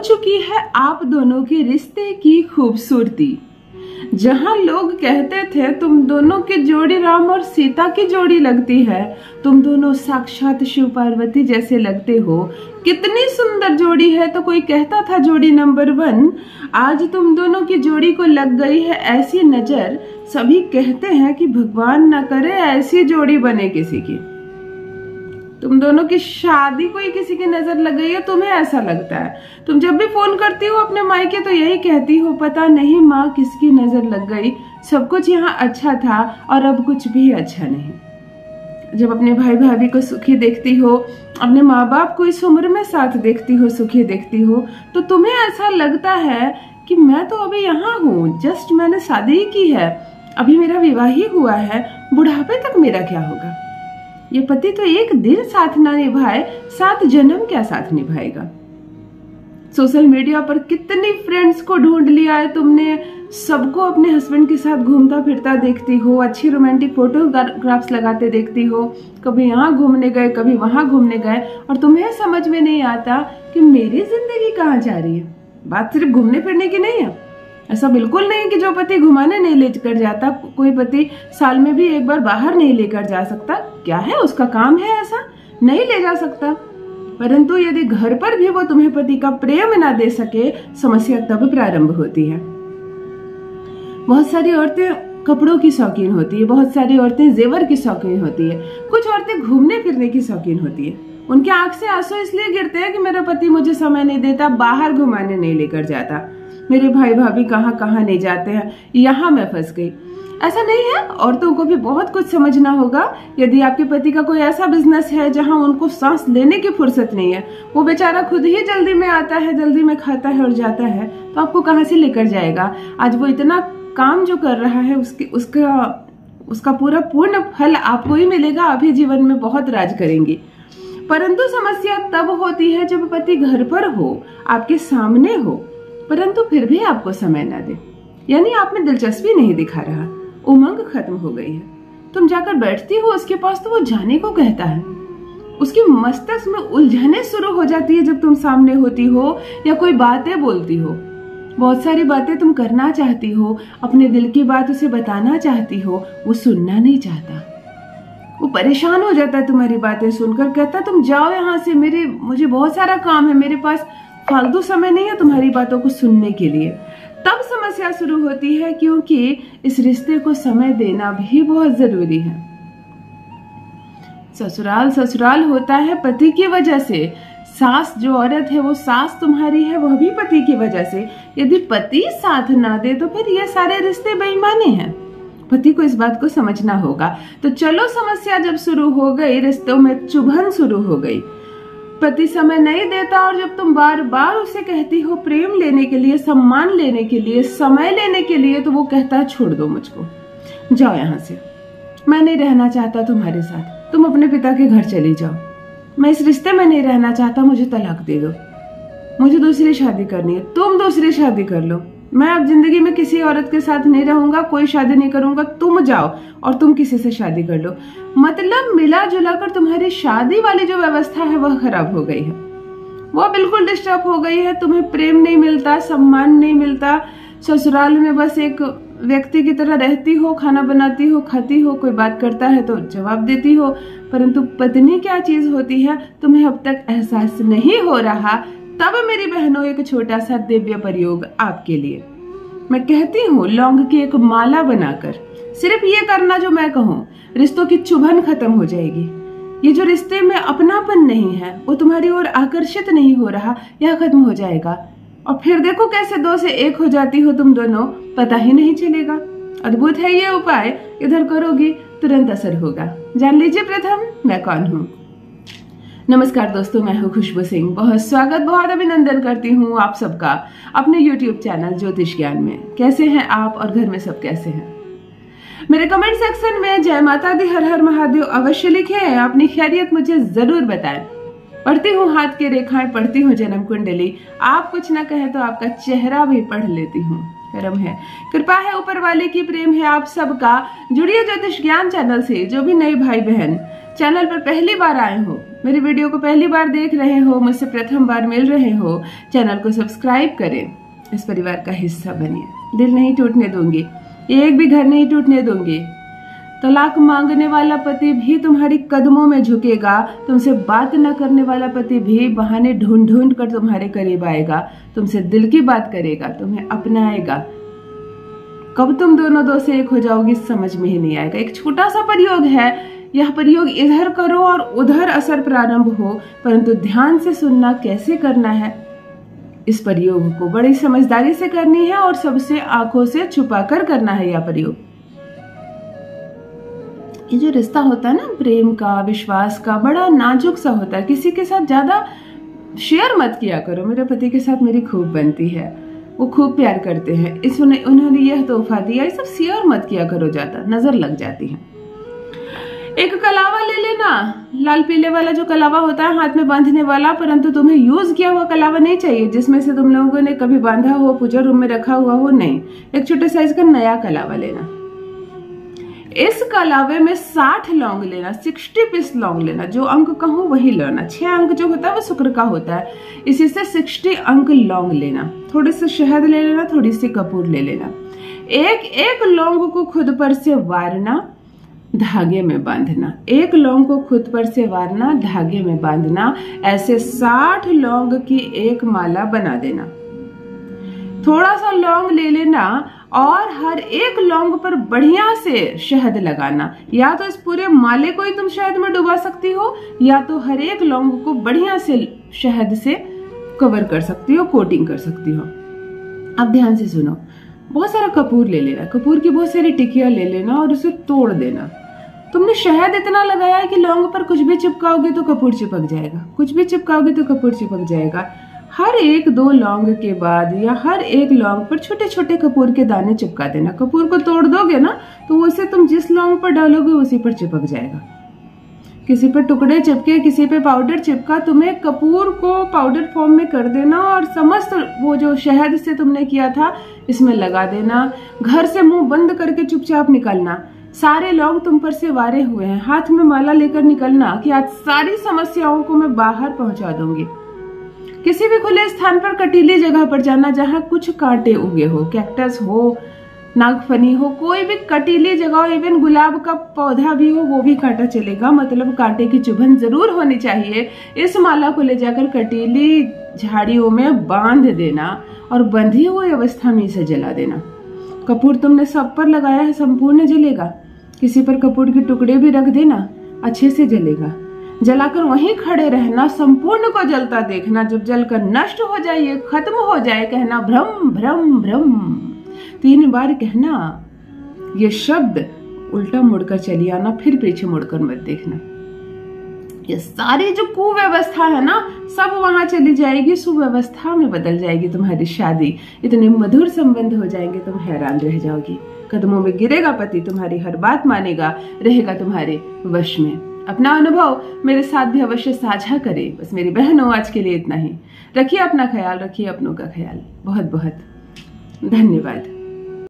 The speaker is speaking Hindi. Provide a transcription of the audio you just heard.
चुकी है आप दोनों के रिश्ते की खूबसूरती। जहां लोग कहते थे तुम दोनों की जोड़ी राम और सीता की जोड़ी लगती है, तुम दोनों साक्षात शिव पार्वती जैसे लगते हो, कितनी सुंदर जोड़ी है, तो कोई कहता था जोड़ी नंबर 1। आज तुम दोनों की जोड़ी को लग गई है ऐसी नजर, सभी कहते हैं कि भगवान न करे ऐसी जोड़ी बने किसी की। तुम दोनों की शादी कोई किसी की नजर लग गई है, तुम्हें ऐसा लगता है। तुम जब भी फोन करती हो अपने मायके तो यही कहती हो, पता नहीं माँ किसकी नजर लग गई, सब कुछ यहाँ अच्छा था और अब कुछ भी अच्छा नहीं। जब अपने भाई भाभी को सुखी देखती हो, अपने माँ बाप को इस उम्र में साथ देखती हो, सुखी देखती हो, तो तुम्हें ऐसा लगता है कि मैं तो अभी यहाँ हूँ, जस्ट मैंने शादी ही की है, अभी मेरा विवाह ही हुआ है, बुढ़ापे तक मेरा क्या होगा। ये पति तो एक दिन साथ ना निभाए, 7 जन्म क्या साथ निभाएगा। सोशल मीडिया पर कितनी फ्रेंड्स को ढूंढ लिया है तुमने, सबको अपने हस्बैंड के साथ घूमता फिरता देखती हो, अच्छी रोमांटिक फोटोग्राफ्स लगाते देखती हो, कभी यहाँ घूमने गए कभी वहां घूमने गए, और तुम्हें समझ में नहीं आता कि मेरी जिंदगी कहाँ जा रही है। बात सिर्फ घूमने फिरने की नहीं है, ऐसा बिल्कुल नहीं कि जो पति घुमाने नहीं लेकर जाता, कोई पति साल में भी एक बार बाहर नहीं लेकर जा सकता, क्या है उसका काम है ऐसा, नहीं ले जा सकता। परंतु यदि घर पर भी वो तुम्हें पति का प्रेम ना दे सके, समस्या तब प्रारंभ होती है। बहुत सारी औरतें कपड़ों की शौकीन होती है, बहुत सारी औरतें जेवर की शौकीन होती है, कुछ औरतें घूमने फिरने की शौकीन होती है। उनके आंख से आंसू इसलिए गिरते हैं कि मेरा पति मुझे समय नहीं देता, बाहर घुमाने नहीं लेकर जाता, मेरे भाई भाभी कहाँ कहाँ नहीं जाते हैं, यहाँ मैं फंस गई। ऐसा नहीं है, औरतों को भी बहुत कुछ समझना होगा। यदि आपके पति का कोई ऐसा बिजनेस है जहाँ उनको सांस लेने की फुर्सत नहीं है, वो बेचारा खुद ही जल्दी में आता है, जल्दी में खाता है और जाता है, तो आपको कहाँ से लेकर जाएगा। आज वो इतना काम जो कर रहा है उसका पूर्ण फल आपको ही मिलेगा, आप ही जीवन में बहुत राज करेंगी। परंतु समस्या तब होती है जब पति घर पर हो, आपके सामने हो, परंतु फिर भी आपको समय ना दे, यानी आप में दिलचस्पी नहीं दिखा रहा, उमंग खत्म हो गई है। तुम जाकर बैठती हो उसके पास तो वो जाने को कहता है, उसकी मस्तिष्क में उलझने शुरू हो जाती है जब तुम सामने होती हो या कोई बातें बोलती हो। बहुत सारी बातें तुम करना चाहती हो, अपने दिल की बात उसे बताना चाहती हो, वो सुनना नहीं चाहता, वो परेशान हो जाता है तुम्हारी बातें सुनकर, कहता तुम जाओ यहाँ से, मुझे बहुत सारा काम है, मेरे पास फालतू समय नहीं है तुम्हारी बातों को सुनने के लिए। तब समस्या शुरू होती है, क्योंकि इस रिश्ते को समय देना भी बहुत जरूरी है। ससुराल होता है पति की वजह से, सास जो औरत है वो सास तुम्हारी है, वह भी पति की वजह से। यदि पति साथ ना दे तो फिर ये सारे रिश्ते बेईमानी हैं। पति को इस बात को समझना होगा। तो चलो, समस्या जब शुरू हो गई, रिश्तों में चुभन शुरू हो गई, पति समय नहीं देता, और जब तुम बार बार उसे कहती हो प्रेम लेने के लिए, सम्मान लेने के लिए, समय लेने के लिए, तो वो कहता है छोड़ दो मुझको, जाओ यहाँ से, मैं नहीं रहना चाहता तुम्हारे साथ, तुम अपने पिता के घर चली जाओ, मैं इस रिश्ते में नहीं रहना चाहता, मुझे तलाक दे दो, मुझे दूसरी शादी करनी है, तुम दूसरी शादी कर लो, मैं अब जिंदगी में किसी औरत के साथ नहीं रहूंगा, कोई शादी नहीं करूंगा, तुम जाओ और तुम किसी से शादी कर लो। मतलब मिला जुला कर तुम्हारी शादी वाली जो व्यवस्था है वह खराब हो गई है, वह बिल्कुल डिस्टर्ब हो गई है। तुम्हें प्रेम नहीं मिलता, सम्मान नहीं मिलता, ससुराल में बस एक व्यक्ति की तरह रहती हो, खाना बनाती हो, खाती हो, कोई बात करता है तो जवाब देती हो, परंतु पत्नी क्या चीज होती है तुम्हें अब तक एहसास नहीं हो रहा। तब मेरी बहनों, एक छोटा सा दिव्य प्रयोग आपके लिए। मैं कहती हूँ लौंग की एक माला बनाकर सिर्फ ये करना जो मैं कहूँ, रिश्तों की चुभन खत्म हो जाएगी। ये जो रिश्ते में अपनापन नहीं है, वो तुम्हारी ओर आकर्षित नहीं हो रहा, यह खत्म हो जाएगा। और फिर देखो कैसे 2 से 1 हो जाती हो तुम दोनों, पता ही नहीं चलेगा। अद्भुत है ये उपाय, इधर करोगी तुरंत असर होगा। जान लीजिए प्रथम मैं कौन हूँ। नमस्कार दोस्तों, मैं हूँ खुशबू सिंह। बहुत स्वागत, बहुत अभिनंदन करती हूँ आप सबका अपने YouTube चैनल ज्योतिष ज्ञान में। कैसे हैं आप और घर में सब कैसे हैं? मेरे कमेंट सेक्शन में जय माता दी, हर हर महादेव अवश्य लिखें, अपनी खैरियत मुझे जरूर बताएं। पढ़ती हूँ हाथ की रेखाएं, पढ़ती हूँ जन्म कुंडली, आप कुछ ना कहे तो आपका चेहरा भी पढ़ लेती हूँ। करम है, कृपा है ऊपर वाले की, प्रेम है आप सबका। जुड़िए ज्योतिष ज्ञान चैनल से। जो भी नए भाई बहन चैनल पर पहली बार आए हो, मेरी वीडियो को पहली बार देख रहे हो, मुझसे प्रथम बार मिल रहे हो, चैनल को सब्सक्राइब करें, इस परिवार का हिस्सा बनिए। दिल नहीं टूटने दूंगी, एक भी घर नहीं टूटने दूंगी। तलाक मांगने वाला पति भी तुम्हारी कदमों में झुकेगा, तुमसे बात न करने वाला पति भी बहाने ढूंढ ढूंढ कर तुम्हारे करीब आएगा, तुमसे दिल की बात करेगा, तुम्हें अपनाएगा। कब तुम दोनों दो से एक हो जाओगी समझ में ही नहीं आएगा। एक छोटा सा प्रयोग है, यह प्रयोग इधर करो और उधर असर प्रारंभ हो, परंतु ध्यान से सुनना कैसे करना है। इस प्रयोग को बड़ी समझदारी से करनी है और सबसे आंखों से छुपाकर करना है। यह प्रयोग, ये जो रिश्ता होता है ना प्रेम का, विश्वास का, बड़ा नाजुक सा होता है। किसी के साथ ज्यादा शेयर मत किया करो। मेरे पति के साथ मेरी खूब बनती है, वो खूब प्यार करते हैं, उन्होंने यह तोहफा दिया, ये सब शेयर मत किया करो, ज्यादा नजर लग जाती है। एक कलावा ले लेना, लाल पीले वाला जो कलावा होता है हाथ में बांधने वाला, परंतु तुम्हें यूज किया हुआ कलावा नहीं चाहिए, जिसमें से तुम लोगों ने कभी बांधा हो, पूजा रूम में रखा हुआ हो, नहीं। एक छोटे साइज का नया कलावा लेना। इस कलावे में 60 लौंग लेना, 60 पीस लौंग लेना, जो अंक कहूं वही लेना। 6 अंक जो होता है वो शुक्र का होता है, इसी से 60 अंक लौंग लेना। थोड़ी सी शहद ले लेना, थोड़ी सी कपूर ले लेना। एक एक लौंग को खुद पर से वारना, धागे में बांधना। एक लौंग को खुद पर से वारना, धागे में बांधना। ऐसे 60 लौंग की एक माला बना देना। थोड़ा सा लौंग ले लेना और हर एक लौंग पर बढ़िया से शहद लगाना। या तो इस पूरे माले को ही तुम शहद में डुबा सकती हो, या तो हर एक लौंग को बढ़िया से शहद से कवर कर सकती हो, कोटिंग कर सकती हो। अब ध्यान से सुनो, बहुत सारा कपूर ले लेना, कपूर की बहुत सारी टिकिया ले लेना और उसे तोड़ देना। तुमने शहद इतना लगाया है कि लौंग पर कुछ भी चिपकाओगे तो कपूर चिपक जाएगा, कुछ भी चिपकाओगे तो कपूर चिपक जाएगा। हर एक 2 लौंग के बाद या हर एक लौंग पर छोटे छोटे कपूर के दाने चिपका देना। कपूर को तोड़ दोगे ना तो उसे तुम जिस लौंग पर डालोगे उसी पर चिपक जाएगा। किसी पर टुकड़े चिपके, किसी पे पाउडर चिपका, तुम्हें कपूर को पाउडर फॉर्म में कर देना और समस्त वो जो शहद से तुमने किया था इसमें लगा देना। घर से मुंह बंद करके चुपचाप निकलना। सारे लौंग तुम पर से वारे हुए हैं, हाथ में माला लेकर निकलना कि आज सारी समस्याओं को मैं बाहर पहुंचा दूंगी। किसी भी खुले स्थान पर, कटीली जगह पर जाना जहां कुछ कांटे उगे हो, कैक्टस हो, नागफनी हो, कोई भी कटीली जगह हो, इवन गुलाब का पौधा भी हो वो भी कांटा चलेगा, मतलब कांटे की चुभन जरूर होनी चाहिए। इस माला को ले जाकर कटीली झाड़ियों में बांध देना और बंधी हुई अवस्था में इसे जला देना। कपूर तुमने सब पर लगाया है, संपूर्ण जलेगा। किसी पर कपूर के टुकड़े भी रख देना, अच्छे से जलेगा। जलाकर वहीं खड़े रहना, संपूर्ण को जलता देखना। जब जलकर नष्ट हो जाए, ये खत्म हो जाए, कहना भ्रम भ्रम भ्रम 3 बार कहना। ये शब्द उल्टा मुड़कर चली आना, फिर पीछे मुड़कर मत देखना। ये सारी जो कुव्यवस्था है ना सब वहां चली जाएगी, सुव्यवस्था में बदल जाएगी तुम्हारी शादी। इतने मधुर संबंध हो जाएंगे, तुम हैरान रह जाओगी। कदमों में गिरेगा पति, तुम्हारी हर बात मानेगा, रहेगा तुम्हारे वश में। अपना अनुभव मेरे साथ भी अवश्य साझा करें। बस मेरी बहनों, आज के लिए इतना ही। रखिए अपना ख्याल, रखिए अपनों का ख्याल। बहुत बहुत धन्यवाद।